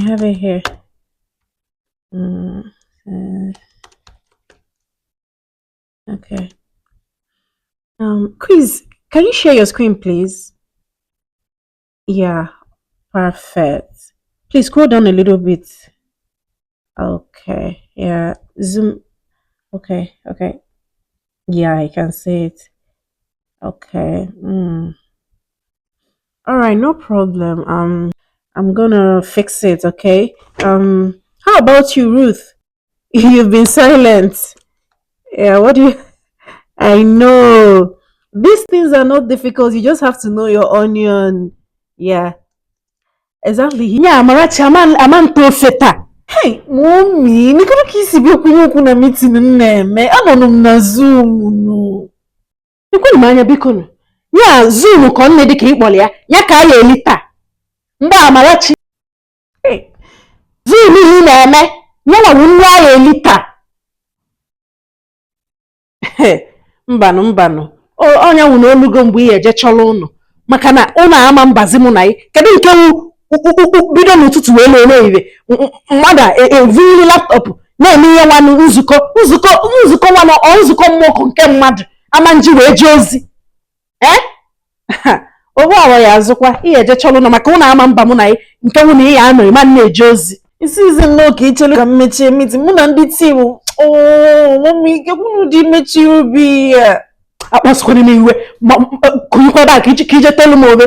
have it here. Mm, okay. Quiz, can you share your screen, please? Yeah, perfect. Please scroll down a little bit. Okay, yeah, zoom. Okay, okay. Yeah, I can see it. Okay. All right, no problem. I'm gonna fix it, okay? How about you, Ruth? You've been silent. Yeah, what do you I know. These things are not difficult. You just have to know your onion. Yeah, exactly. Yeah, Amarachi, aman profeta. Hey, mommy, nikoro ka isi bi okwu na meeting m na-eme. Anọ m na Zoom no. Ekwenu m anya biko nụ. Ya Zoom ka ọ nne dị ka ịkpọrọ ya. Ya ka a ya eli taa. Mgbe Amarachi. Hey, Zoom ihe ị na-eme. Ya nwa bụ nne a ya eli taa. Mbanụ mbanụ onye nwụ na olugo mgbe ị eje chọrọ ụnụ maka na ụnụ ama mbazi mụ na ị kedu nke bido n'ụtụtụ wee lele ire mmadụ evuli laptọpụ na-eme ihe nwanụ nzukọ nwanụ nzukọ mmụọkụ nke mmadụ ama nji wee jee ozi obu ọrọ ya azụkwa ihe eje chọrọ ụnụ maka ụnụ ama mba mụ na ị nke nwụ na ị ya anọ ịma na-eje ozi isi izi nnọọ ka ichere ka m mechie mitin mụ na ndị tim mami kekwunu dị mechie obi ya akpasụkwana m iwe kụnyekwa ebe a ka ije telu m obe